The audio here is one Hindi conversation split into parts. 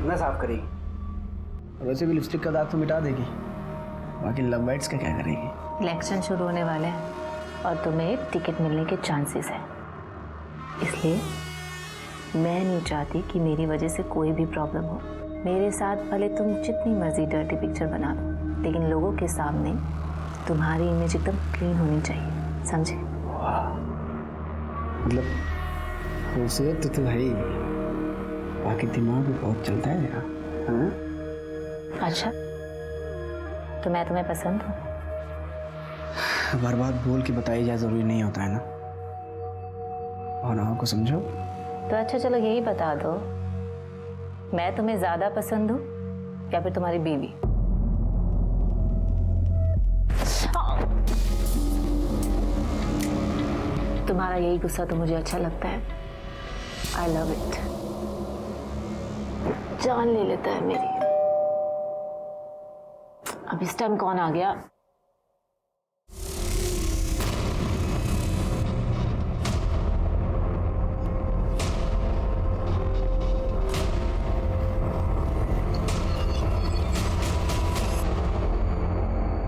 कितना साफ करेगी? वैसे भी लिपस्टिक का दाग तो मिटा देगी, बाकी लव बाइट्स का क्या करेगी? इलेक्शन शुरू होने वाले हैं और तुम्हें टिकट मिलने के चांसेस हैं, इसलिए मैं नहीं चाहती कि मेरी वजह से कोई भी प्रॉब्लम हो। मेरे साथ भले तुम जितनी मर्जी डर्टी पिक्चर बना दो, लेकिन लोगों के सामने तुम्हारी इमेज एकदम क्लीन होनी चाहिए, समझे? मतलब खूबसूरत तो है ही, बाकी दिमाग भी बहुत चलता है यार। हाँ? अच्छा, तो मैं तुम्हें पसंद हूँ? बार बार बोल के बताई जाए जरूरी नहीं होता है ना, भावनाओं को समझो। तो अच्छा चलो यही बता दो, मैं तुम्हें ज्यादा पसंद हूँ या फिर तुम्हारी बीवी? तुम्हारा यही गुस्सा तो मुझे अच्छा लगता है। I love it. जान ले लेता है मेरी। अब इस टाइम कौन आ गया?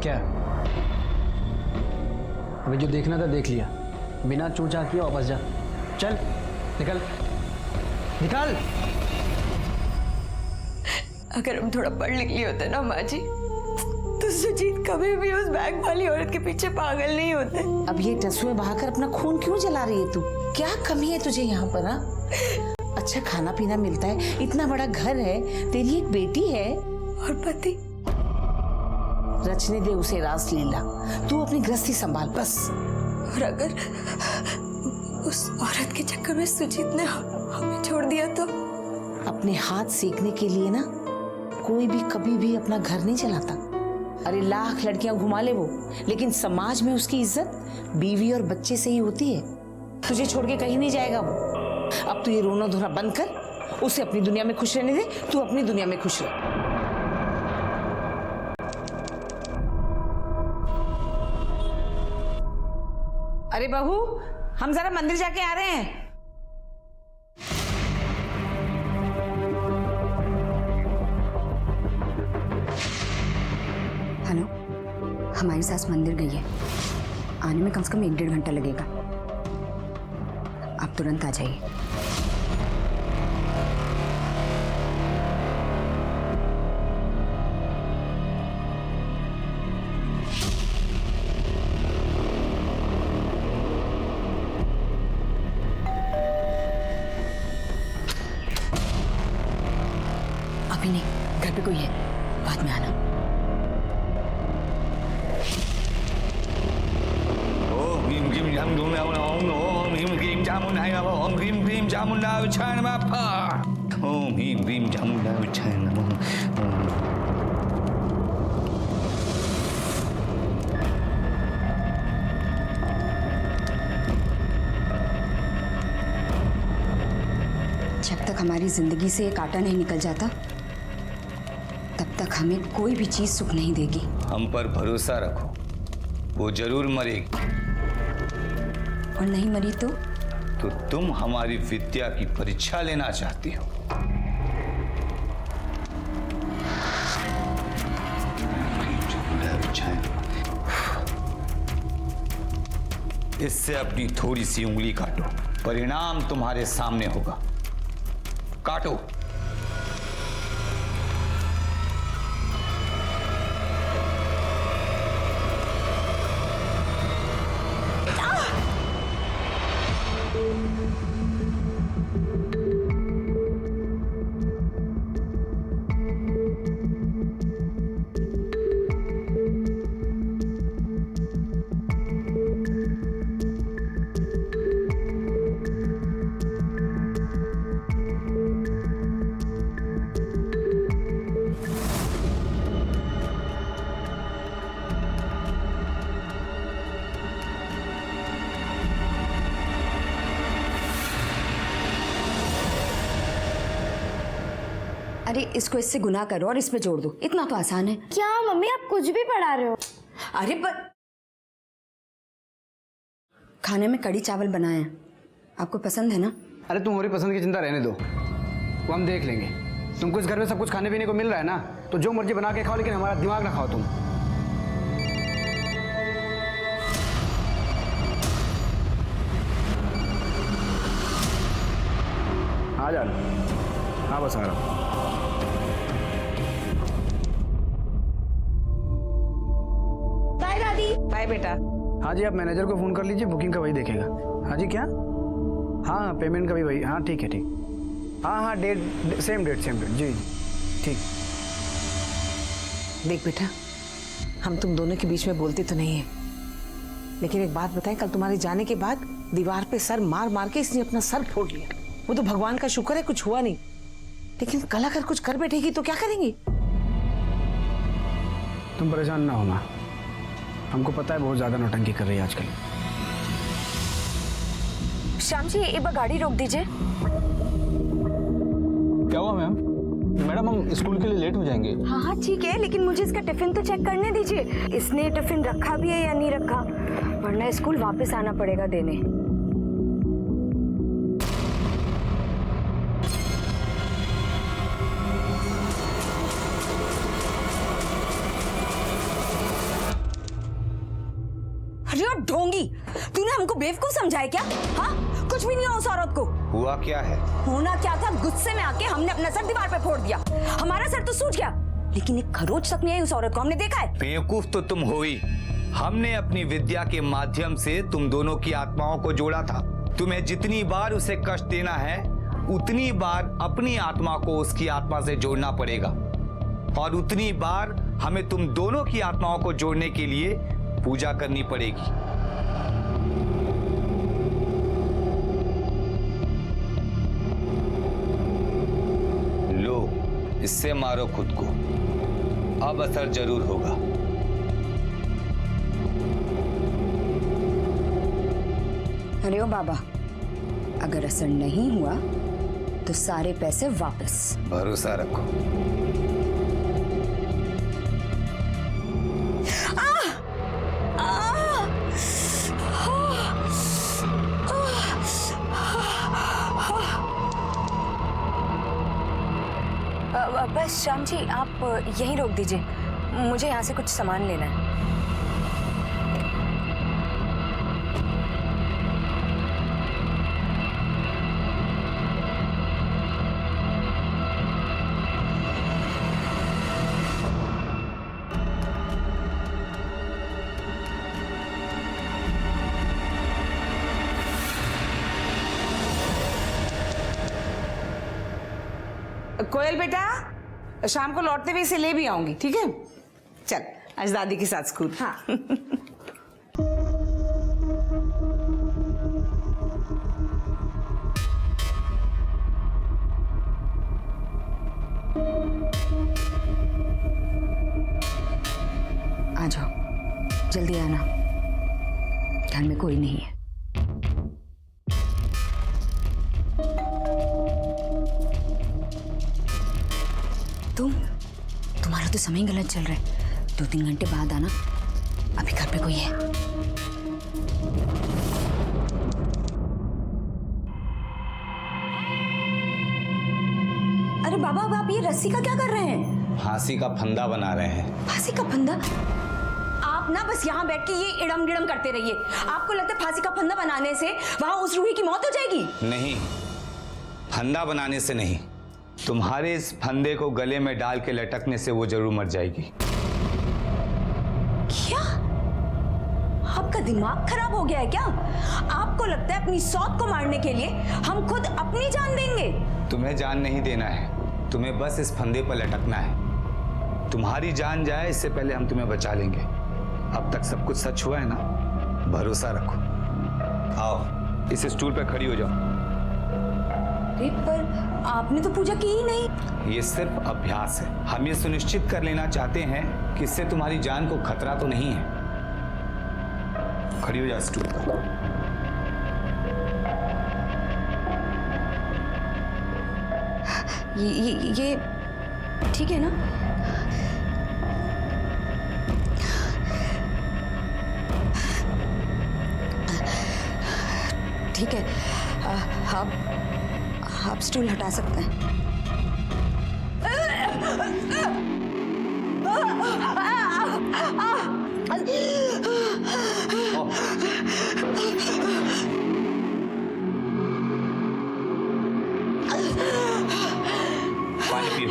क्या अभी जो देखना था देख लिया, बिना चूचा किए वापस जा। चल निकल निकल। अगर हम थोड़ा पढ़ लिख लिए होते ना माँ जी, तो सुजीत कभी भी उस बैग वाली औरत के पीछे पागल नहीं होते। अब ये टसुए बहाकर अपना खून क्यों जला रही है तू? क्या कमी है तुझे यहाँ पर? हाँ, अच्छा खाना पीना मिलता है, इतना बड़ा घर है, तेरी एक बेटी है और पति। रचने दे उसे रासलीला, तू अपनी गृहस्थी संभाल बस। और अगर उस औरत के चक्कर में सुजीत ने हमें छोड़ दिया तो? अपने हाथ सीखने के लिए ना कोई भी कभी भी अपना घर नहीं चलाता। अरे लाख लड़कियां घुमा ले वो, लेकिन समाज में उसकी इज्जत बीवी और बच्चे से ही होती है। तुझे छोड़ के कहीं नहीं जाएगा वो। अब तू ये रोना धोना बंद कर, उसे अपनी दुनिया में खुश रहने दे, तू अपनी दुनिया में खुश रह। अरे बहू, हम जरा मंदिर जाके आ रहे हैं। हेलो, हमारी सास मंदिर गई है, आने में कम से कम 1-1.5 घंटा लगेगा। आप तुरंत आ जाइए। अभी नहीं, घर पे कोई है, बाद में आना। ओम भीम क्लीम चामुंडा ओम भीम क्लीम चामुंडा ओम भीम क्लीम चामुंडा उच्छाय नमः। ओम भीम क्लीम चामुंडा उच्छाय नमः। जब तक हमारी जिंदगी से ये कांटा नहीं निकल जाता, तब तक हमें कोई भी चीज सुख नहीं देगी। हम पर भरोसा रखो, वो जरूर मरेगी। और नहीं मरी तो तुम हमारी विद्या की परीक्षा लेना चाहती हो। इससे अपनी थोड़ी सी उंगली काटो, परिणाम तुम्हारे सामने होगा। काटो। अरे इसको इससे गुनाह करो और इस पे जोड़ दो, इतना तो आसान है। क्या मम्मी आप कुछ भी पढ़ा रहे हो? अरे पर खाने में कढ़ी चावल बनाए हैं, आपको पसंद है ना? अरे तुम्हारी पसंद की चिंता रहने दो, वो हम देख लेंगे। तुमको इस घर में सब कुछ खाने पीने को मिल रहा है ना, तो जो मर्जी बना के खाओ, लेकिन हमारा दिमाग ना खाओ तुम। आ जा। हाँ बस आ रहा हूँ। बाय दादी। बाय बेटा। हाँ जी, आप मैनेजर को फोन कर लीजिए, बुकिंग का वही देखेगा। हाँ जी, क्या? हाँ पेमेंट का भी वही। हाँ ठीक है, ठीक। हाँ डेट सेम डेट जी ठीक। देख बेटा, हम तुम दोनों के बीच में बोलते तो नहीं है, लेकिन एक बात बताएं, कल तुम्हारे जाने के बाद दीवार पे सर मार मार के इसने अपना सर फोड़ लिया। वो तो भगवान का शुक्र है कुछ हुआ नहीं, लेकिन कल अगर कुछ कर बैठेगी तो क्या करेंगी? तुम परेशान ना होना, हमको पता है बहुत ज्यादा नौटंकी कर रही है आजकल। श्याम जी, एक बार गाड़ी रोक दीजिए। क्या हुआ मैम? मैडम हम स्कूल के लिए लेट हो जाएंगे। हाँ हाँ ठीक है, लेकिन मुझे इसका टिफिन तो चेक करने दीजिए। इसने टिफिन रखा भी है या नहीं रखा, वरना स्कूल वापस आना पड़ेगा देने। अरे ढोंगी, तूने हमको बेवकूफ समझा है क्या? हाँ, कुछ भी नहीं हुआ उस औरत को। हुआ क्या है? होना क्या था, गुस्से में आके हमने अपना सर दीवार पे फोड़ दिया। हमारा सर तो सूज गया, लेकिन एक खरोच तक नहीं आई उस औरत को। हमने देखा है। बेवकूफ तो तुम हो ही। हमने अपनी विद्या के माध्यम से तुम दोनों की आत्माओं को जोड़ा था। तुम्हें जितनी बार उसे कष्ट देना है, उतनी बार अपनी आत्मा को उसकी आत्मा से जोड़ना पड़ेगा, और उतनी बार हमें तुम दोनों की आत्माओं को जोड़ने के लिए पूजा करनी पड़ेगी। लो, इससे मारो खुद को, अब असर जरूर होगा। अरे ओ बाबा, अगर असर नहीं हुआ तो सारे पैसे वापस। भरोसा रखो। बस श्याम जी, आप यहीं रोक दीजिए, मुझे यहाँ से कुछ सामान लेना है। कोयल बेटा, शाम को लौटते हुए इसे ले भी आऊंगी, ठीक है? चल आज दादी के साथ स्कूल। हाँ। आ जाओ, जल्दी आना, घर में कोई नहीं है। तुम्हारा तो समय गलत चल रहा है। 2-3 घंटे बाद आना, अभी घर पे कोई है। अरे बाबा, अब आप ये रस्सी का क्या कर रहे हैं? फांसी का फंदा बना रहे हैं। फांसी का फंदा? आप ना बस यहाँ बैठ के ये इड़म गिड़म करते रहिए। आपको लगता है फांसी का फंदा बनाने से वहां उस रूही की मौत हो जाएगी? नहीं, फंदा बनाने से नहीं, तुम्हारे इस फंदे को गले में डाल के लटकने से वो जरूर मर जाएगी। क्या आपका दिमाग खराब हो गया है क्या? आपको लगता है अपनी सौत को मारने के लिए हम खुद अपनी जान देंगे? तुम्हें जान नहीं देना है, तुम्हें बस इस फंदे पर लटकना है। तुम्हारी जान जाए इससे पहले हम तुम्हें बचा लेंगे। अब तक सब कुछ सच हुआ है ना, भरोसा रखो। आओ, इस स्टूल पर खड़ी हो जाओ। पर आपने तो पूजा की ही नहीं। ये सिर्फ अभ्यास है। हम ये सुनिश्चित कर लेना चाहते हैं कि इससे तुम्हारी जान को खतरा तो नहीं है। खड़ी हो जा स्टूल पर। ये ठीक है ना? ठीक है, आप स्टूल हटा सकते हैं। पानी पियो।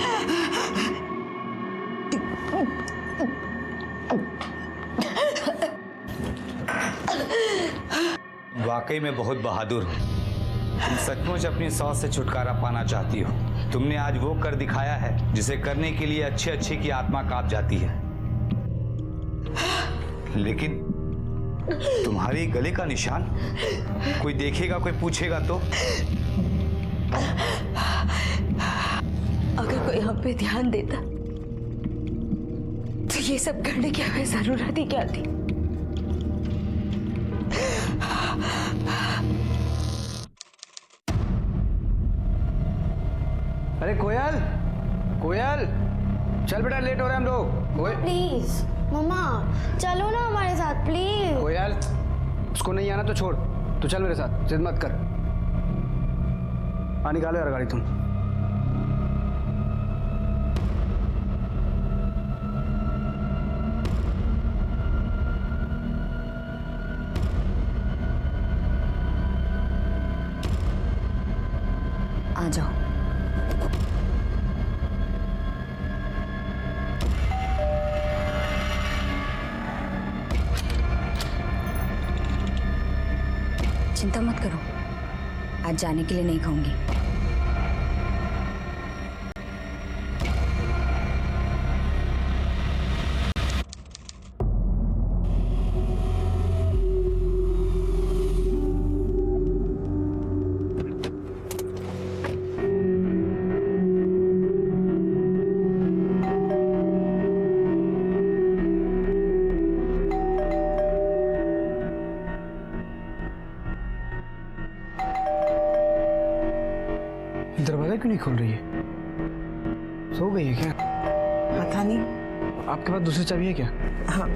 वाकई में बहुत बहादुर हो। तुम सचमुच अपनी सास से छुटकारा पाना चाहती हो। तुमने आज वो कर दिखाया है जिसे करने के लिए अच्छे अच्छे की आत्मा कांप जाती है। लेकिन तुम्हारे गले का निशान कोई देखेगा, कोई पूछेगा तो? अगर कोई हम पे ध्यान देता तो ये सब करने की हमें जरूरत ही क्या थी? अरे कोयल, कोयल, चल बेटा, लेट हो रहे हैं हम लोग। प्लीज मम्मा चलो ना हमारे साथ प्लीज। कोयल, उसको नहीं आना तो छोड़, तू चल मेरे साथ, जिद मत कर। निकालो यार गाड़ी तुम। आ जाओ। चिंता मत करो, आज जाने के लिए नहीं खाऊंगी। दरवाजा क्यों नहीं खोल रही है? सो गई है क्या? पता नहीं। आपके पास दूसरी चाबी है क्या? हाँ।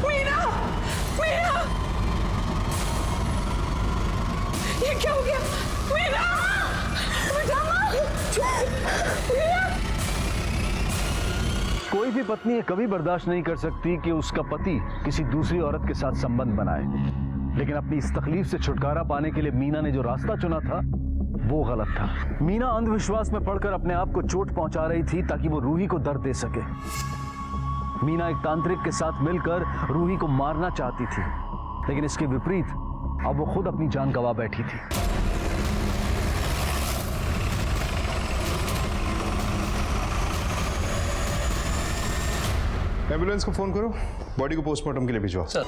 मीना, मीना, ये क्या हो गया? मीना, कोई भी पत्नी कभी बर्दाश्त नहीं कर सकती कि उसका पति किसी दूसरी औरत के साथ संबंध बनाए, लेकिन अपनी इस तकलीफ से छुटकारा पाने के लिए मीना ने जो रास्ता चुना था वो गलत था। मीना अंधविश्वास में पड़कर अपने आप को चोट पहुंचा रही थी ताकि वो रूही को दर्द दे सके। मीना एक तांत्रिक के साथ मिलकर रूही को मारना चाहती थी, लेकिन इसके विपरीत अब वो खुद अपनी जान गंवा बैठी थी। एम्बुलेंस को फोन करो, बॉडी को पोस्टमार्टम के लिए भिजवाओ। सर।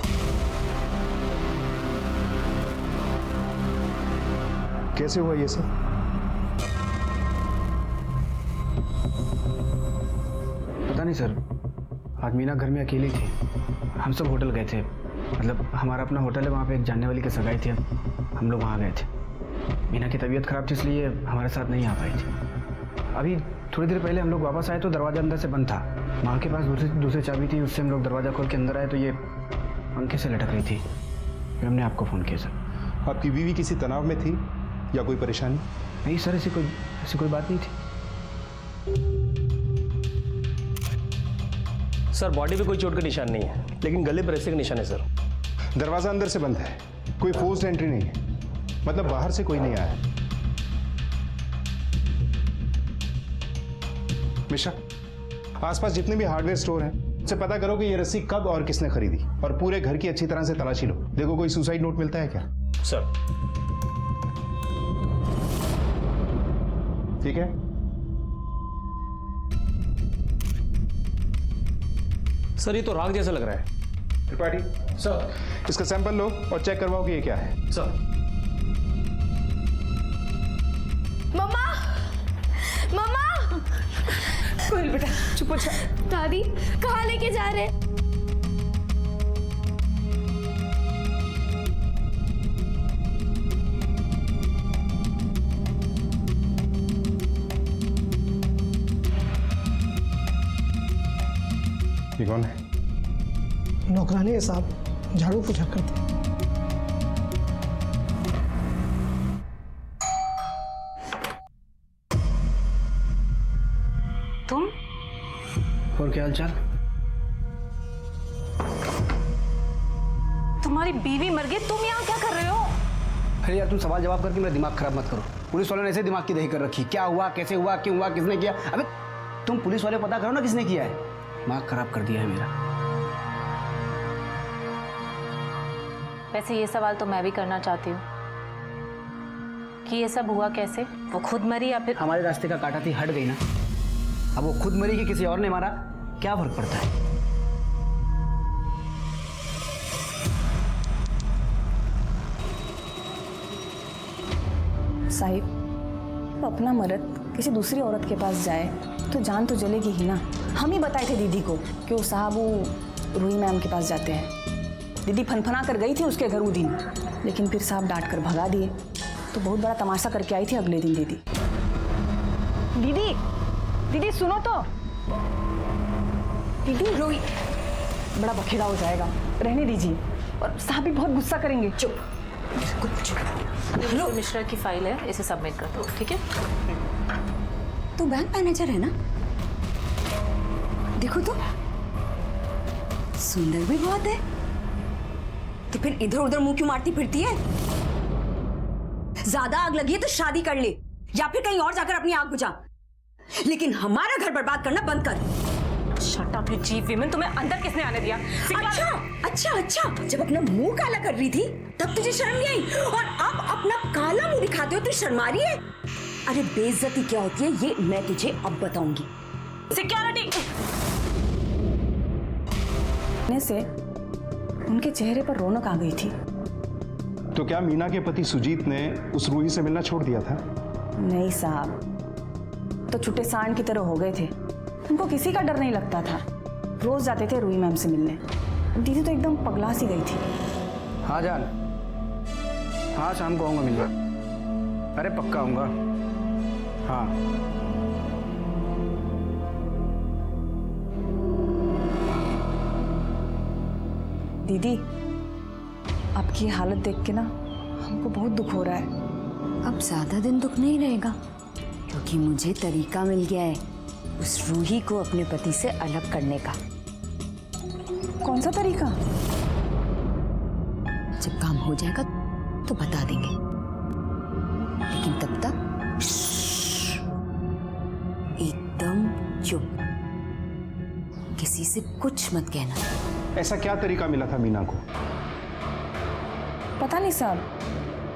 कैसे हुआ ये सब? पता नहीं सर, आज मीना घर में अकेली थी। हम सब होटल गए थे, मतलब हमारा अपना होटल है, वहाँ पे एक जानने वाली की सगाई थी, हम लोग वहाँ गए थे। मीना की तबीयत खराब थी इसलिए हमारे साथ नहीं आ पाई थी। अभी थोड़ी देर पहले हम लोग वापस आए तो दरवाज़ा अंदर से बंद था। माँ के पास दूसरी चाबी थी, उससे हम लोग दरवाज़ा खोल के अंदर आए तो ये पंखे से लटक रही थी। फिर हमने आपको फ़ोन किया सर। आपकी बीवी किसी तनाव में थी या कोई परेशानी? नहीं सर, ऐसी कोई बात नहीं थी। सर बॉडी पे कोई चोट का निशान नहीं है, लेकिन गले पर ऐसे का निशान है सर। दरवाजा अंदर से बंद है, कोई फोर्स्ड एंट्री नहीं है, मतलब बाहर से कोई नहीं आया है। मिश्रा, आसपास जितने भी हार्डवेयर स्टोर हैं उससे पता करो कि ये रस्सी कब और किसने खरीदी, और पूरे घर की अच्छी तरह से तलाशी लो। देखो कोई सुसाइड नोट मिलता है क्या? सर। ठीक है, सर ये तो राग जैसा लग रहा है। त्रिपाठी सर। इसका सैंपल लो और चेक करवाओ कि ये क्या है। सर। मम्मा, मम्मा, कोयल बेटा चुप हो जा। दादी कहाँ लेके जा रहे? ये कौन है? नौकरानी है साहब, झाड़ू पोछा करते। तुम और क्या हालचाल? तुम्हारी बीवी मर गई, तुम यहाँ क्या कर रहे हो? अरे यार, तुम सवाल जवाब करके मेरा दिमाग खराब मत करो। पुलिस वालों ने ऐसे दिमाग की दही कर रखी, क्या हुआ, कैसे हुआ, क्यों हुआ, किसने किया। अबे तुम पुलिस वाले पता करो ना किसने किया है। दिमाग खराब कर दिया है मेरा। वैसे ये सवाल तो मैं भी करना चाहती हूँ कि ये सब हुआ कैसे? वो खुद मरी या फिर हमारे रास्ते का कांटा थी, हट गई ना। अब वो खुद मरी कि किसी और ने मारा, क्या फर्क पड़ता है? साहिब, अपना मर्द किसी दूसरी औरत के पास जाए तो जान तो जलेगी ही ना। हम ही बताए थे दीदी को कि वो साहब वो रूही मैम के पास जाते हैं। दीदी फनफना कर गई थी उसके घर वो दिन, लेकिन फिर साहब डांट कर भगा दिए। तो बहुत बड़ा तमाशा करके आई थी अगले दिन दीदी। दीदी, दीदी सुनो तो। दीदी, रूही बड़ा बखेड़ा हो जाएगा, रहने दीजिए, और साहब भी बहुत गुस्सा करेंगे। चुप। लो, मिश्रा की फाइल है, इसे सबमिट कर दो, ठीक है? तू बैंक मैनेजर है ना? देखो तो सुंदर भी बहुत है, तो फिर इधर उधर मुंह क्यों मारती फिरती है? ज्यादा आग लगी है तो शादी कर ले, या फिर कहीं और जाकर अपनी आग बुझा, लेकिन हमारा घर बर्बाद करना बंद कर। Shut up you chief women, तुम्हें अंदर किसने आने दिया? अच्छा अच्छा अच्छा, जब अपना मुंह काला कर रही थी तब तुझे शर्म नहीं आई, और अब अपना काला मुंह दिखाते हो तो शर्मा रही है? अरे बेइज्जती क्या होती है ये मैं तुझे अब बताऊंगी। सिक्योरिटी से उनके चेहरे पर रौनक आ गई थी। तो क्या मीना के पति सुजीत ने उस रूही से मिलना छोड़ दिया था? नहीं साहब, तो छुट्टे सांड की तरह हो गए थे। उनको किसी का डर नहीं लगता था, रोज जाते थे रूही मैम से मिलने। दीदी तो एकदम पगला सी गई थी। हाँ जान, हाँ शाम को आऊँगा मिलने। अरे पक्का आऊँगा, हाँ। दीदी, आपकी हालत देख के ना हमको बहुत दुख हो रहा है। अब ज्यादा दिन दुख नहीं रहेगा, क्योंकि मुझे तरीका मिल गया है उस रूही को अपने पति से अलग करने का। कौन सा तरीका? जब काम हो जाएगा तो बता देंगे, लेकिन तब तक एकदम चुप, किसी से कुछ मत कहना। ऐसा क्या तरीका मिला था मीना को? पता नहीं साहब,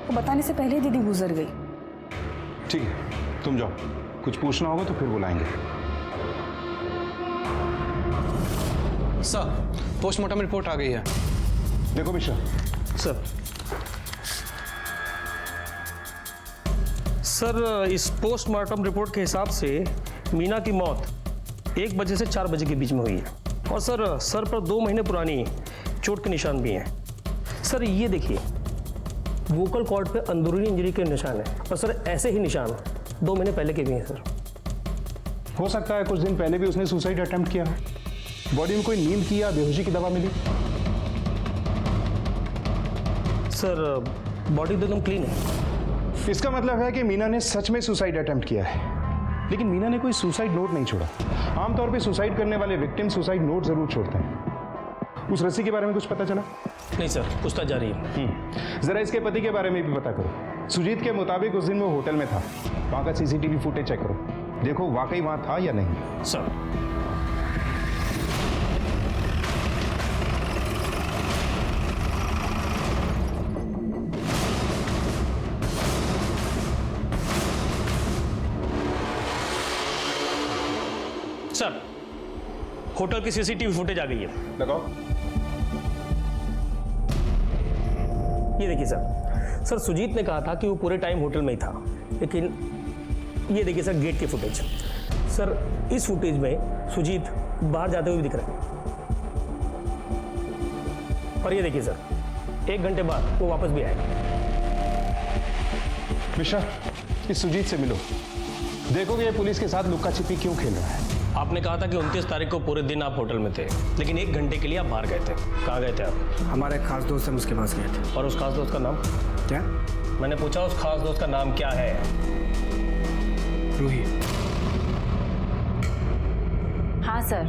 वो बताने से पहले दीदी गुजर गई। ठीक है, तुम जाओ, कुछ पूछना होगा तो फिर बुलाएंगे। सर, पोस्टमार्टम रिपोर्ट आ गई है। देखो मिश्रा। सर, इस पोस्टमार्टम रिपोर्ट के हिसाब से मीना की मौत 1 बजे से 4 बजे के बीच में हुई है, और सर पर 2 महीने पुरानी चोट के निशान भी हैं। सर ये देखिए, वोकल कॉर्ड पे अंदरूनी इंजरी के निशान है, और सर ऐसे ही निशान 2 महीने पहले के भी हैं। सर हो सकता है कुछ दिन पहले भी उसने सुसाइड अटेम्प्ट किया है। बॉडी में कोई नींद की या बेहोशी की दवा मिली? सर बॉडी तो एकदम क्लीन है। इसका मतलब है कि मीना ने सच में सुसाइड अटेम्प्ट किया है, लेकिन मीना ने कोई सुसाइड नोट नहीं छोड़ा। आमतौर पे सुसाइड करने वाले विक्टिम सुसाइड नोट जरूर छोड़ते हैं। उस रस्सी के बारे में कुछ पता चला? नहीं सर, पूछताछ जारी है। जरा इसके पति के बारे में भी पता करो। सुजीत के मुताबिक उस दिन वो होटल में था, वहां का सीसीटीवी फुटेज चेक करो, देखो वाकई वहां था या नहीं। सर सर, होटल की सीसीटीवी फुटेज आ गई है। लगाओ। ये देखिए सर, सुजीत ने कहा था कि वो पूरे टाइम होटल में ही था, लेकिन ये देखिए सर गेट की फुटेज। सर इस फुटेज में सुजीत बाहर जाते हुए भी दिख रहा है, और ये देखिए सर 1 घंटे बाद वो वापस भी आएगा। मिश्रा, इस सुजीत से मिलो, देखोगे ये पुलिस के साथ लुक्का छिपी क्यों खेल रहा है। आपने कहा था कि 29 तारीख को पूरे दिन आप होटल में थे, लेकिन 1 घंटे के लिए आप बाहर गए थे। कहाँ गए थे आप? हमारे एक खास दोस्त हम उसके पास गए थे। और उस खास दोस्त का नाम क्या? मैंने पूछा उस खास दोस्त का नाम क्या है? रूही। हाँ सर,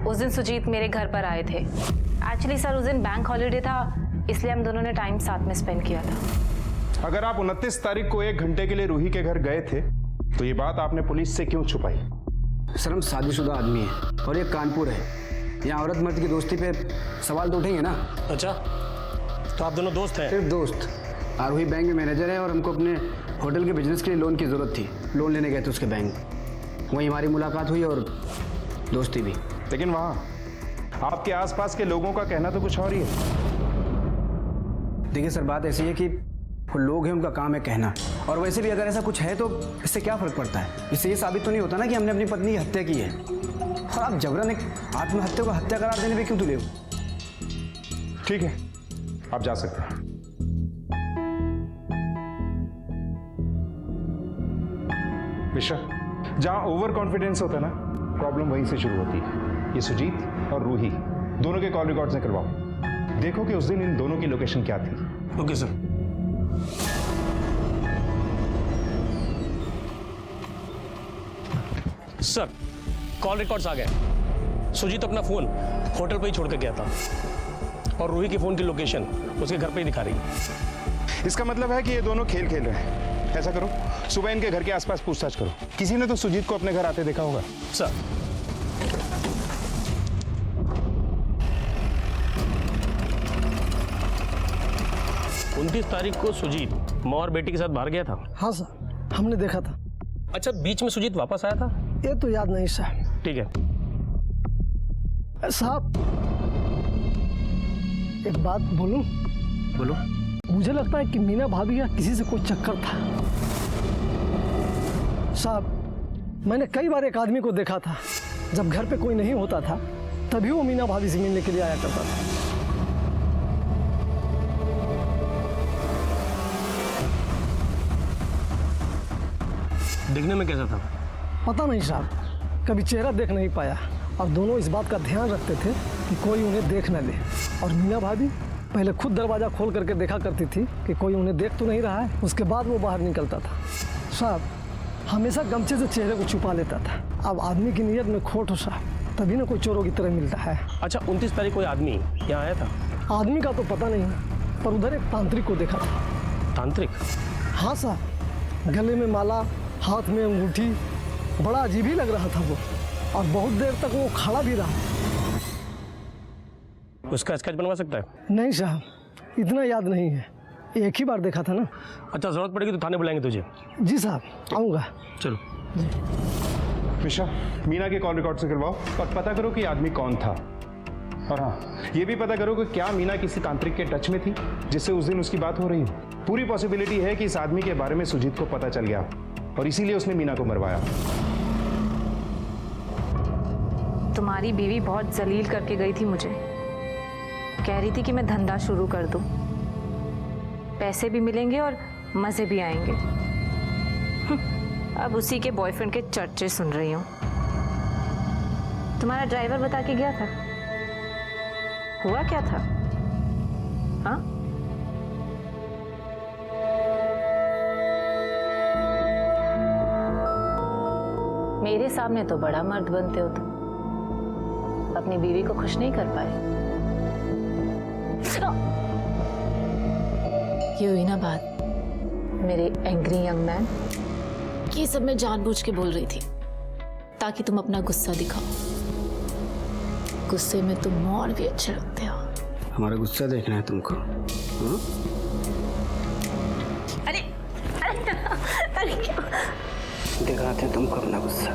उस दिन सुजीत मेरे घर पर आए थे। एक्चुअली सर उस दिन बैंक हॉलीडे था, इसलिए हम दोनों ने टाइम साथ में स्पेंड किया था। अगर आप 29 तारीख को 1 घंटे के लिए रूही के घर गए थे तो ये बात आपने पुलिस से क्यों छुपाई? सर हम शादीशुदा आदमी हैं और ये कानपुर है, यहाँ औरत मर्द की दोस्ती पे सवाल तो उठेंगे ना। अच्छा, तो आप दोनों दोस्त हैं? सिर्फ दोस्त। आरोही बैंक में मैनेजर है और हमको अपने होटल के बिजनेस के लिए लोन की ज़रूरत थी, लोन लेने गए थे उसके बैंक। वहीं हमारी मुलाकात हुई और दोस्ती भी। लेकिन वहाँ आपके आसपास के लोगों का कहना तो कुछ और ही है। देखिए सर, बात ऐसी है कि वो लोग हैं, उनका काम है कहना, और वैसे भी अगर ऐसा कुछ है तो इससे क्या फ़र्क पड़ता है? इससे ये साबित तो नहीं होता ना कि हमने अपनी पत्नी की हत्या की है। और आप जबरन एक आत्महत्या को हत्या करार देने में क्यों तुले हो? ठीक है, आप जा सकते हैं। मिश्रा, जहां ओवर कॉन्फिडेंस होता है ना, प्रॉब्लम वहीं से शुरू होती है। ये सुजीत और रूही दोनों के कॉल रिकॉर्ड्स निकलवाओ, देखो कि उस दिन इन दोनों की लोकेशन क्या थी। Okay sir. Sir call records आ गए। सुजीत अपना फोन होटल पर ही छोड़ के गया था और रूही के फोन की लोकेशन उसके घर पे ही दिखा रही है। इसका मतलब है कि ये दोनों खेल खेल रहे हैं। ऐसा करो, सुबह इनके घर के आसपास पूछताछ करो, किसी ने तो सुजीत को अपने घर आते देखा होगा। सर उनतीस तारीख को सुजीत माँ और बेटी के साथ बाहर गया था। हाँ सर, हमने देखा था। अच्छा, बीच में सुजीत वापस आया था? ये तो याद नहीं साहब। ठीक है साहब, एक बात बोलूं? बोलो। मुझे लगता है कि मीना भाभी का किसी से कोई चक्कर था। साहब, मैंने कई बार एक आदमी को देखा था, जब घर पे कोई नहीं होता था तभी वो मीना भाभी से मिलने के लिए आया करता था। दिखने में कैसा था? पता नहीं साहब, कभी चेहरा देख नहीं पाया, और दोनों इस बात का ध्यान रखते थे कि कोई उन्हें देख न ले। और मीना भाभी पहले खुद दरवाज़ा खोल करके देखा करती थी कि कोई उन्हें देख तो नहीं रहा है, उसके बाद वो बाहर निकलता था। साहब, हमेशा गमछे से चेहरे को छुपा लेता था। अब आदमी की नीयत में खोट हो साहब, तभी ना कोई चोरों की तरह मिलता है। अच्छा, 29 तारीख कोई आदमी यहाँ आया था? आदमी का तो पता नहीं, पर उधर एक तांत्रिक को देखा था। तांत्रिक? हाँ साहब, गले में माला, हाथ में अंगूठी, बड़ा अजीब ही लग रहा था वो, और बहुत देर तक वो खड़ा भी रहा। उसका स्केच बनवा सकता है? नहीं साहब, इतना याद नहीं है, एक ही बार देखा था ना। अच्छा, जरूरत पड़ेगी तो थाने बुलाएंगे तुझे। जी साहब, आऊँगा। चलो। मिश्रा, मीना के कॉल रिकॉर्ड से करवाओ और पता करो कि आदमी कौन था। और हाँ, ये भी पता करो कि क्या मीना किसी तांत्रिक के टच में थी जिससे उस दिन उसकी बात हो रही हो। पूरी पॉसिबिलिटी है कि इस आदमी के बारे में सुजीत को पता चल गया और इसीलिए उसने मीना को मरवाया। तुम्हारी बीवी बहुत जलील करके गई थी मुझे, कह रही थी कि मैं धंधा शुरू कर दूं, पैसे भी मिलेंगे और मजे भी आएंगे। अब उसी के बॉयफ्रेंड के चर्चे सुन रही हूँ। तुम्हारा ड्राइवर बता के गया था, हुआ क्या था? हाँ, मेरे सामने तो बड़ा मर्द बनते हो तुम, अपनी बीवी को खुश नहीं कर पाए। ये हुई ना बात, मेरे एंग्री यंग मैन। ये सब मैं जानबूझ के बोल रही थी ताकि तुम अपना गुस्सा दिखाओ। गुस्से में तुम और भी अच्छे लगते हो। हमारा गुस्सा देखना है तुमको? अरे अरे अरे क्या दिखाते हैं तुमको अपना गुस्सा।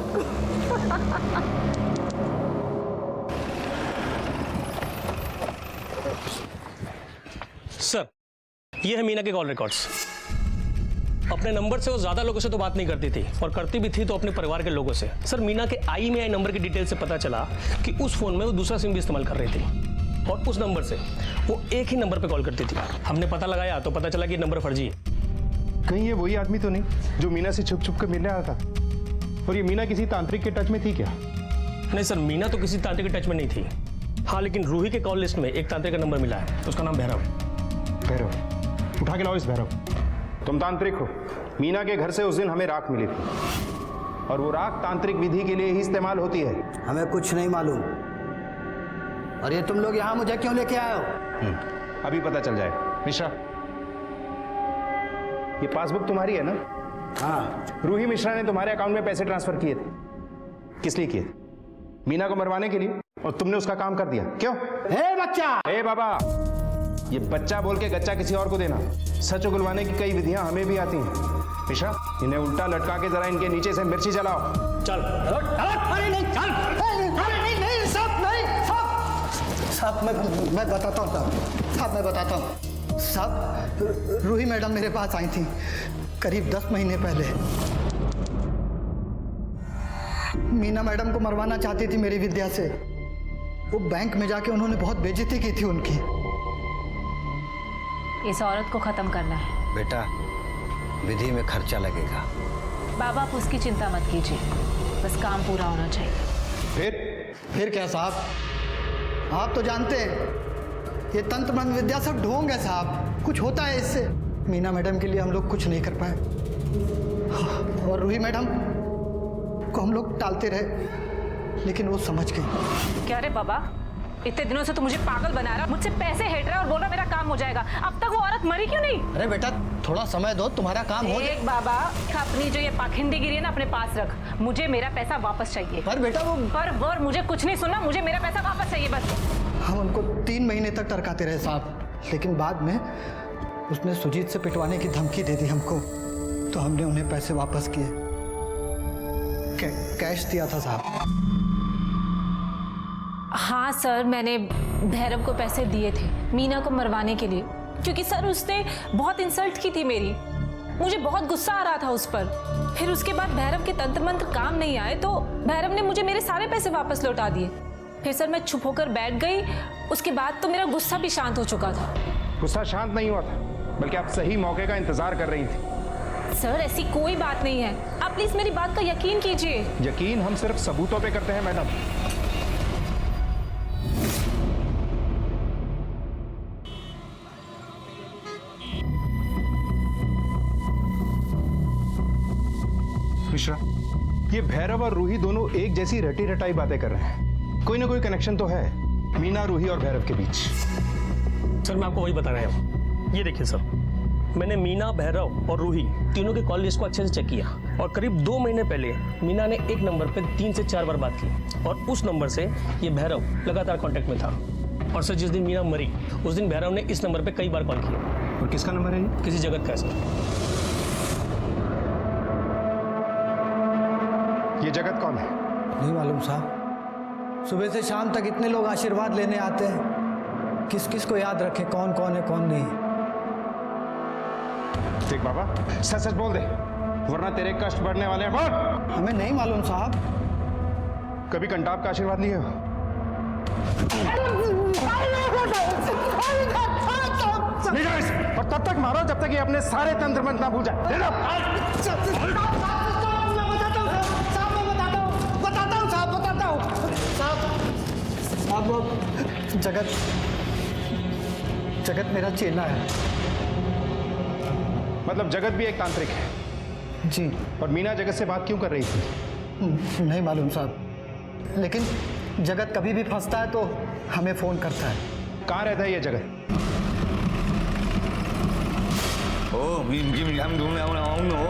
सर, ये है मीना के कॉल रिकॉर्ड्स। अपने नंबर से वो ज्यादा लोगों से तो बात नहीं करती थी, और करती भी थी तो अपने परिवार के लोगों से। सर, मीना के IMEI नंबर की डिटेल से पता चला कि उस फोन में वो दूसरा सिम भी इस्तेमाल कर रही थी, और उस नंबर से वो एक ही नंबर पे कॉल करती थी। हमने पता लगाया तो पता चला कि नंबर फर्जी है। कहीं ये वही आदमी तो नहीं जो मीना से छुप छुप कर मिलने आया था? और ये मीना किसी तांत्रिक के टच में थी क्या? नहीं सर, मीना तो किसी तांत्रिक के टच में नहीं थी। हाँ, लेकिन रूही के कॉल लिस्ट में एक तांत्रिक का नंबर मिला है, उसका नाम भैरव है। भैरव? उठा के लाओ इस भैरव। तुम तांत्रिक हो। मीना के घर से उस दिन हमें राख मिली थी, और वो राख तांत्रिक विधि के लिए ही इस्तेमाल होती है। हमें कुछ नहीं मालूम। और ये तुम लोग यहाँ मुझे क्यों लेके आए हो? अभी पता चल जाएगा। मिश्रा, ये पासबुक तुम्हारी है ना? हाँ। रूही मिश्रा ने तुम्हारे अकाउंट में पैसे ट्रांसफर किए थे। किस लिए किए थे? मीना को मरवाने के लिए, और तुमने उसका काम कर दिया। क्यों? हे बच्चा! हे बाबा, ये बच्चा बोल के गच्चा किसी और को देना। सच उगलवाने की कई विधियां हमें भी आती हैं। मिश्रा, इन्हें उल्टा लटका के जरा इनके नीचे से मिर्ची जलाओ। चल। अरे नहीं, चल। अरे नहीं, साहब नहीं, साहब मैं बताता हूँ साहब, मैं बताता हूँ साहब। रूही मैडम मेरे पास आई थी करीब 10 महीने पहले। मीना मैडम को मरवाना चाहती थी मेरी विद्या से। वो बैंक में जाके उन्होंने बहुत बेइज्जती की थी उनकी। इस औरत को खत्म करना है। बेटा, विधि में खर्चा लगेगा। बाबा, आप उसकी चिंता मत कीजिए, बस काम पूरा होना चाहिए। फिर क्या साहब? आप तो जानते हैं ये तंत्र मंत्र विद्या सब ढोंग है साहब। कुछ होता है इससे। मीना मैडम के लिए हम लोग कुछ नहीं कर पाए, और रूही मैडम को हम लोग टालते रहे, लेकिन वो समझ गई। क्या रे बाबा, इतने दिनों से तो मुझे पागल बना रहा, मुझसे पैसे हेट रहा और बोल रहा मेरा काम हो जाएगा। अब तक वो औरत मरी क्यों नहीं? अरे बेटा, थोड़ा समय दो, तुम्हारा काम हो जाएगा। बाबा, अपनी जो ये पाखंडीगिरी है ना अपने पास रख। मुझे मेरा पैसा वापस चाहिए। पर बेटा वो मुझे कुछ नहीं सुनना, मुझे मेरा पैसा वापस चाहिए बस। हम उनको 3 महीने तक टरकाते रहे साहब, लेकिन बाद में उसने सुजीत से पिटवाने की धमकी दे दी हमको, तो हमने उन्हें पैसे वापस किए। कैश दिया था साहब। हाँ सर, मैंने भैरव को पैसे दिए थे मीना को मरवाने के लिए, क्योंकि सर उसने बहुत इंसल्ट की थी मेरी। मुझे बहुत गुस्सा आ रहा था उस पर। फिर उसके बाद भैरव के तंत्र मंत्र काम नहीं आए, तो भैरव ने मुझे मेरे सारे पैसे वापस लौटा दिए। फिर सर मैं चुप होकर बैठ गई। उसके बाद तो मेरा गुस्सा भी शांत हो चुका था। गुस्सा शांत नहीं हुआ था, बल्कि आप सही मौके का इंतजार कर रही थी। सर ऐसी कोई बात नहीं है, आप प्लीज मेरी बात का यकीन कीजिए। यकीन हम सिर्फ सबूतों पे करते हैं मैडम। मिश्रा, ये भैरव और रूही दोनों एक जैसी रटी रटाई बातें कर रहे हैं। कोई ना कोई कनेक्शन तो है मीना, रूही और भैरव के बीच। सर मैं आपको वही बता रहा हूँ। ये देखिए सर, मैंने मीना, भैरव और रूही तीनों के कॉल लिस्ट को अच्छे से चेक किया, और करीब 2 महीने पहले मीना ने एक नंबर पे 3 से 4 बार बात की, और उस नंबर से ये भैरव लगातार कांटेक्ट में था। और सर जिस दिन मीना मरी उस दिन भैरव ने इस नंबर पे कई बार कॉल किया। और किसका नंबर है ये? किसी जगत का है सर। ये जगत कौन है? नहीं मालूम साहब। सुबह से शाम तक इतने लोग आशीर्वाद लेने आते हैं, किस किस को याद रखें कौन कौन है कौन नहीं। देख बाबा, सच सच बोल दे, वरना तेरे कष्ट बढ़ने वाले हैं। बोल। हमें नहीं मालूम साहब। कभी कंटाप का आशीर्वाद लिए हो? नहीं जाओ इसे, और तब तक मारो जब तक ये अपने सारे तंत्र मंत्र ना भूल जाए। अब जगत मेरा चेला है। मतलब जगत भी एक तांत्रिक है? जी। और मीना जगत से बात क्यों कर रही थी? नहीं मालूम साहब, लेकिन जगत कभी भी फंसता है तो हमें फोन करता है। कहाँ रहता है ये जगत? ओम ह्रीम क्लीम चामुंडाय नमः,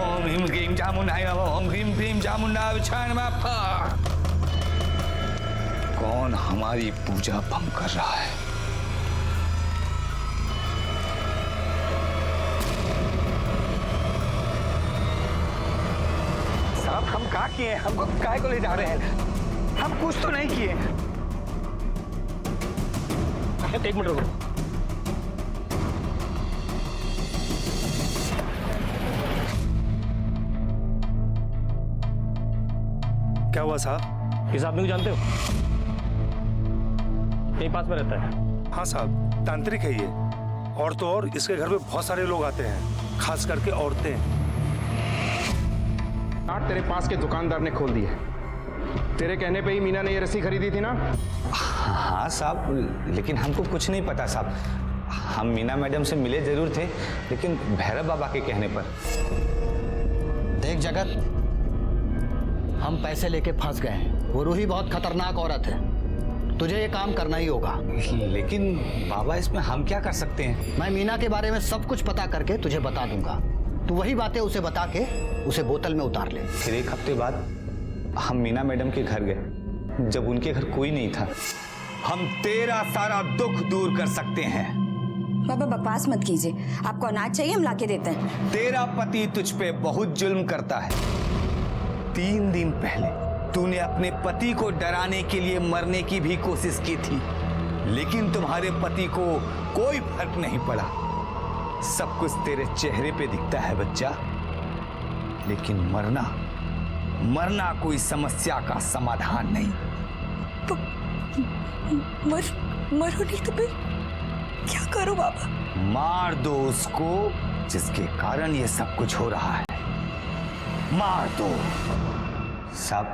ओम ह्रीम क्लीम चामुंडाय नमः, ओम ह्रीम क्लीम चामुंडाय नमः। कौन हमारी पूजा भंग कर रहा है? साहब हम क्या किए? हमको काय को ले जा रहे हैं? हम कुछ तो नहीं किए। एक मिनट रुको। क्या हुआ साहब? इस आदमी को जानते हो? यहीं पास में रहता है। हाँ साहब, तांत्रिक है ये। और तो और इसके घर में बहुत सारे लोग आते हैं, खास करके औरतें। तेरे पास के दुकानदार ने खोल दी है। तेरे कहने पे ही मीना ने ये रस्सी खरीदी थी ना? हाँ साहब, लेकिन हमको कुछ नहीं पता साहब। हम मीना मैडम से मिले जरूर थे, लेकिन भैरव बाबा के कहने पर। देख जगत, हम पैसे लेके फंस गए हैं। वो रूही बहुत खतरनाक औरत है। तुझे ये काम करना ही होगा। लेकिन बाबा इसमें हम क्या कर सकते हैं? मैं मीना के बारे में सब कुछ पता करके तुझे बता दूंगा। तू वही बातें उसे बता के उसे बोतल में उतार ले। फिर 1 हफ्ते बाद हम मीना मैडम के घर गए, जब उनके घर कोई नहीं था। हम तेरा सारा दुख दूर कर सकते हैं। बाबा बकवास मत कीजिए, आपको अनाज चाहिए हम लाके देते हैं। तेरा पति तुझ पे बहुत जुल्म करता है। 3 दिन पहले तूने अपने पति को डराने के लिए मरने की भी कोशिश की थी, लेकिन तुम्हारे पति को कोई फर्क नहीं पड़ा। सब कुछ तेरे चेहरे पे दिखता है बच्चा, लेकिन मरना कोई समस्या का समाधान नहीं। मरो नहीं तो फिर क्या करो बाबा? मार दो उसको जिसके कारण ये सब कुछ हो रहा है, मार दो। साहब,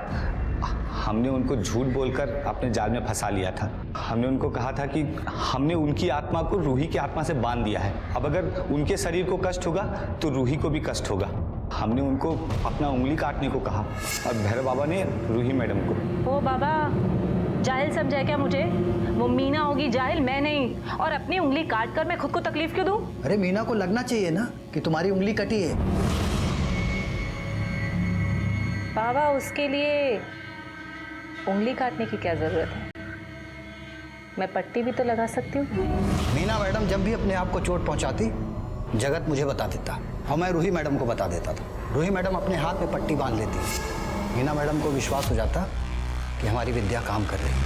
हमने उनको झूठ बोलकर अपने जाल में फंसा लिया था। हमने उनको कहा था कि हमने उनकी आत्मा को रूही की आत्मा से बांध दिया है। अब अगर उनके शरीर को कष्ट होगा तो रूही को भी कष्ट होगा। हमने उनको अपना उंगली काटने को कहा और भैरव बाबा ने रूही मैडम को। ओ बाबा, जाहिल समझा क्या मुझे? वो मीना होगी जाहिल, मैं नहीं। और अपनी उंगली काट कर मैं खुद को तकलीफ क्यों दूं? अरे मीना को लगना चाहिए ना कि तुम्हारी उंगली कटी है। बाबा, उसके लिए उंगली काटने की क्या जरूरत है? मैं पट्टी भी तो लगा सकती हूँ। मीना मैडम जब भी अपने आप को चोट पहुंचाती, जगत मुझे बता देता और मैं रूही मैडम को बता देता था। रूही मैडम अपने हाथ में पट्टी बांध लेती। मीना मैडम को विश्वास हो जाता कि हमारी विद्या काम कर रही है।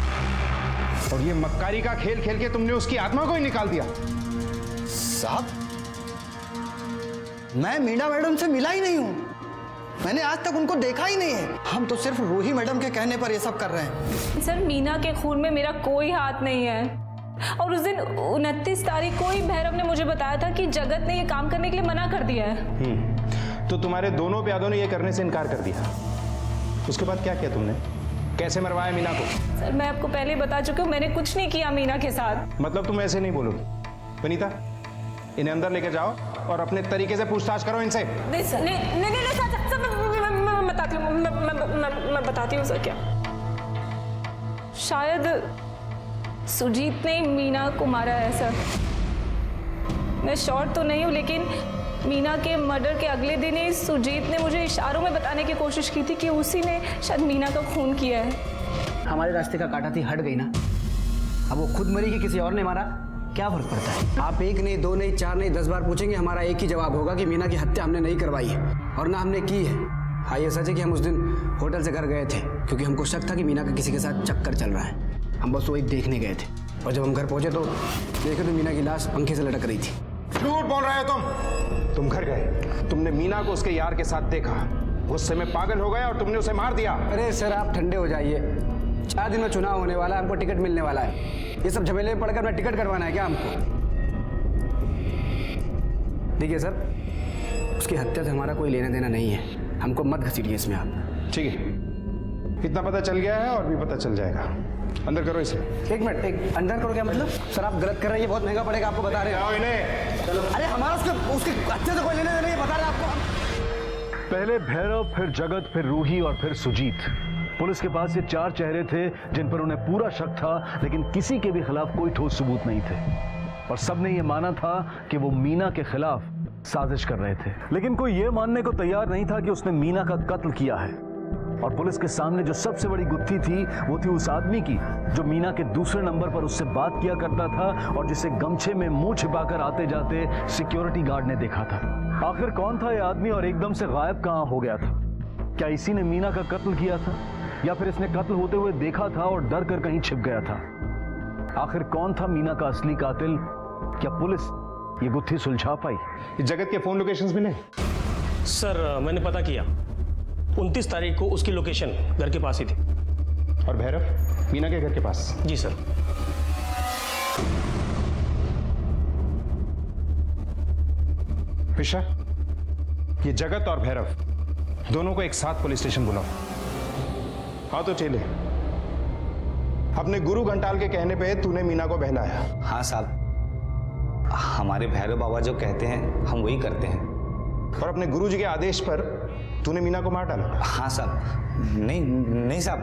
और ये मक्कारी का खेल खेल के तुमने उसकी आत्मा को ही निकाल दिया। साहब, मैं मीना मैडम से मिला ही नहीं हूं। मैंने आज तक उनको देखा ही नहीं है। हम तो सिर्फ रूही मैडम के कहने पर ये सब कर रहे हैं। सर, मीना के खून में मेरा कोई हाथ नहीं है। और उस दिन 29 तारीख को ही भैरव ने मुझे बताया था कि जगत ने ये काम करने के लिए मना कर दिया है। तो तुम्हारे दोनों प्यादों ने ये करने से इनकार कर दिया। उसके बाद क्या किया तुमने? कैसे मरवाया मीना को? सर, मैं आपको पहले बता चुकी हूँ, मैंने कुछ नहीं किया मीना के साथ। मतलब तुम ऐसे नहीं बोलोगी? वनीता, इन्हें अंदर लेकर जाओ और अपने तरीके से पूछताछ करो इनसे। नहीं सर, नहीं सर, मैं बताती हूँ, मैं बताती हूँ सर। क्या शायद सुजीत ने मीना को मारा है सर। मैं श्योर तो नहीं हूँ, लेकिन मीना के मर्डर के अगले दिन ही सुजीत ने मुझे इशारों में बताने की कोशिश की थी कि उसी ने शायद मीना का खून किया है। हमारे रास्ते का काटा थी हट गई ना। अब वो खुद मरी कि किसी और ने मारा, क्या फर्क पड़ता है? आप 1 नहीं 2 नहीं 4 नहीं 10 बार पूछेंगे, हमारा एक ही जवाब होगा कि मीना की हत्या हमने नहीं करवाई है और ना हमने की है। हाँ, ये सच है कि हम उस दिन होटल से घर गए थे क्योंकि हमको शक था कि मीना का किसी के साथ चक्कर चल रहा है। हम बस वही देखने गए थे और जब हम घर पहुंचे तो देखे तो मीना की लाश पंखे से लटक रही थी। झूठ बोल रहे हो तुम घर गए, तुमने मीना को उसके यार के साथ देखा, गुस्से में पागल हो गया और तुमने उसे मार दिया। अरे सर, आप ठंडे हो जाइए। 4 दिन में चुनाव होने वाला है, हमको टिकट मिलने वाला है। ये सब झमेले में पड़कर अपना टिकट करवाना है क्या हमको? देखिए सर, उसकी हत्या से हमारा कोई लेना देना नहीं है। हमको मत घसीटिए इसमें आप। ठीक है, इतना पता चल गया है और भी पता चल जाएगा। अंदर करो इसे। 1 मिनट, एक अंदर करो क्या मतलब? सर, आप गलत कर रहे हैं, ये बहुत महंगा पड़ेगा आपको, बता रहे हैं। इन्हें अरे हमारा उसके हत्या से कोई लेना देना, ये बता रहे हैं आपको। पहले भैरव, फिर जगत, फिर रूही और फिर सुजीत। पुलिस के पास ये 4 चेहरे थे जिन पर उन्हें पूरा शक था, लेकिन किसी के भी खिलाफ कोई ठोस सबूत नहीं थे और सबने ये माना था कि वो मीना के खिलाफ साजिश कर रहे थे। लेकिन कोई ये मानने को तैयार नहीं था कि उसने मीना का कत्ल किया है। और पुलिस के सामने जो सबसे बड़ी गुत्थी थी वो थी उस आदमी की जो मीना के दूसरे नंबर पर उससे बात किया करता था और जिसे गमछे में मुंह छिपाकर आते जाते सिक्योरिटी गार्ड ने देखा था। आखिर कौन था ये आदमी और एकदम से गायब कहां हो गया था? क्या इसी ने मीना का कत्ल किया था या फिर इसने कत्ल होते हुए देखा था और डर कर कहीं छिप गया था? आखिर कौन था मीना का असली कातिल? क्या पुलिस ये गुत्थी सुलझा पाई? जगत के फोन लोकेशंस मिले? सर, मैंने पता किया, 29 तारीख को उसकी लोकेशन घर के पास ही थी। और भैरव मीना के घर के पास? जी सर। पिशा, ये जगत और भैरव दोनों को एक साथ पुलिस स्टेशन बुलाओ। हाँ तो चले। अपने गुरु घंटाल के कहने पे तूने मीना को बहलाया? हाँ साहब, हमारे भैरव बाबा जो कहते हैं हम वही करते हैं। और अपने गुरु जी के आदेश पर तूने मीना को मार डाला? हाँ साहब। नहीं साहब,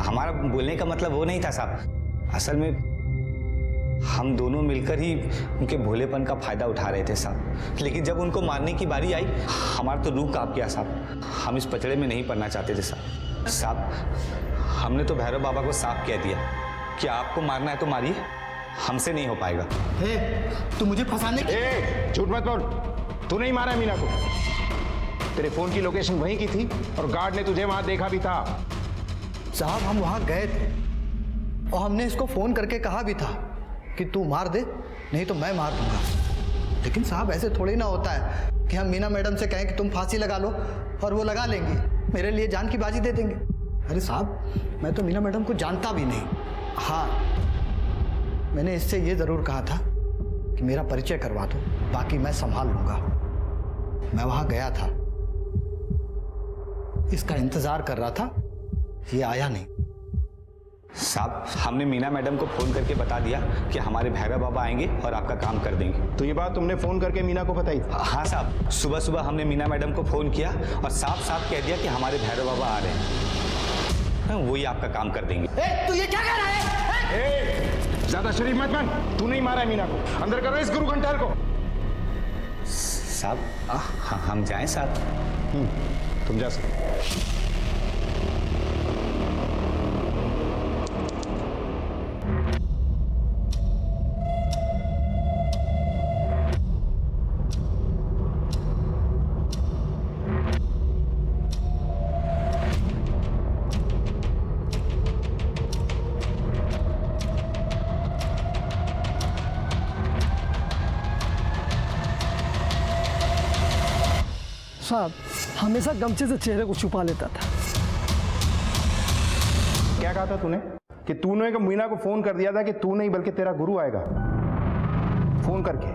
हमारा बोलने का मतलब वो नहीं था साहब। असल में हम दोनों मिलकर ही उनके भोलेपन का फायदा उठा रहे थे साहब, लेकिन जब उनको मारने की बारी आई हमारा तो रूह कांप गया साहब। हम इस पचड़े में नहीं पड़ना चाहते थे साहब। हमने तो भैरव बाबा को साफ कह दिया कि आपको मारना है तो मारिए, हमसे नहीं हो पाएगा। तू मुझे फंसाने की झूठ मत बोल, तू नहीं मारा मीना को। तेरे फोन की लोकेशन वहीं की थी और गार्ड ने तुझे वहां देखा भी था। साहब हम वहां गए थे और हमने इसको फोन करके कहा भी था कि तू मार दे नहीं तो मैं मार दूंगा। लेकिन साहब ऐसे थोड़ी ना होता है कि हम मीना मैडम से कहें कि तुम फांसी लगा लो और वो लगा लेंगी, मेरे लिए जान की बाजी दे देंगे। अरे साहब मैं तो मीना मैडम को जानता भी नहीं। हाँ मैंने इससे ये ज़रूर कहा था कि मेरा परिचय करवा दो, बाकी मैं संभाल लूंगा। मैं वहां गया था, इसका इंतजार कर रहा था, ये आया नहीं। साहब हमने मीना मैडम को फोन करके बता दिया कि हमारे भैरव बाबा आएंगे और आपका काम कर देंगे। तो ये बात तुमने फोन करके मीना को बताई? हाँ साहब, सुबह सुबह हमने मीना मैडम को फोन किया और साफ साफ कह दिया कि हमारे भैरव बाबा आ रहे हैं, वही आपका काम कर देंगे। तू ये क्या कह रहा है? ज्यादा शरीफ मत बन, तू नहीं मारा है मीना को। अंदर करो इस गुरु घंटाल को। साहब हम जाएं साहब? तुम जा सकते। साहब हमेशा गमछे से चेहरे को छुपा लेता था। क्या कहा था तूने? कि तूने मीना को फोन कर दिया था कि तू नहीं बल्कि तेरा गुरु आएगा, फोन करके।